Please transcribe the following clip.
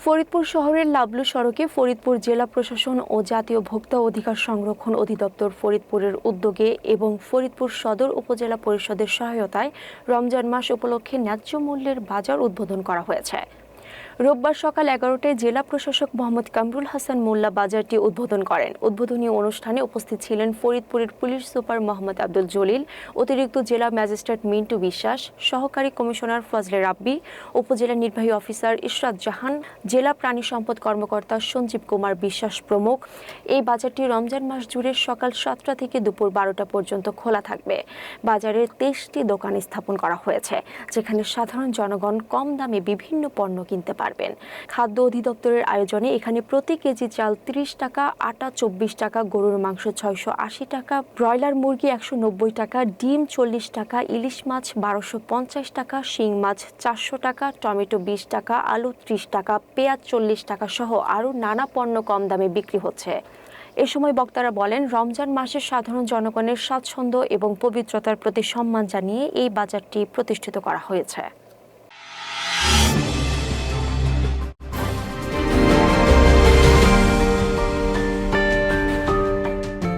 ফরিদপুর শহরের লাবলু সড়কে ফরিদপুর জেলা প্রশাসন ও জাতীয় ভোক্তা অধিকার সংরক্ষণ অধিদপ্তর ফরিদপুরের উদ্যোগে এবং ফরিদপুর সদর উপজেলা পরিষদের সহায়তায় রমজান মাস উপলক্ষে ন্যায্য মূল্যের বাজার উদ্বোধন করা হয়েছে। রোববার সকাল 11টায় জেলা প্রশাসক মোহাম্মদ কামরুল হাসান মোল্লা বাজারটি উদ্বোধন করেন। উদ্বোধনী অনুষ্ঠানে উপস্থিত ছিলেন ফরিদপুরের পুলিশ সুপার মোহাম্মদ আব্দুল জলিল, অতিরিক্ত জেলা ম্যাজিস্ট্রেট মিন্টু বিশ্বাস, সহকারী কমিশনার ফজলে রাব্বি, উপজেলা নির্বাহী অফিসার ইশরাত জাহান, জেলা প্রাণী সম্পদ কর্মকর্তা সঞ্জীব কুমার বিশ্বাস প্রমুখ। এই বাজারটি রমজান মাস জুড়ে সকাল 7টা থেকে দুপুর 12টা পর্যন্ত খোলা থাকবে। বাজারে 23টি দোকান স্থাপন করা হয়েছে, যেখানে সাধারণ জনগণ কম দামে বিভিন্ন পণ্য কিনতে পারবেন। খাদ্য অধিদপ্তরের আয়োজনে এখানে প্রতি কেজি চাল 30 টাকা, আটা 24 টাকা, গরুর মাংস 680 টাকা, ব্রয়লার মুরগি 190 টাকা, ডিম 40 টাকা, ইলিশ মাছ 1250 টাকা, শিং মাছ 400 টাকা, টমেটো 20 টাকা, আলু 30 টাকা, পেঁয়াজ 40 টাকা সহ আরও নানা পণ্য কম দামে বিক্রি হচ্ছে। এ সময় বক্তারা বলেন, রমজান মাসে সাধারণ জনগণের স্বাচ্ছন্দ্য এবং পবিত্রতার প্রতি সম্মান জানিয়ে এই বাজারটি প্রতিষ্ঠিত করা হয়েছে।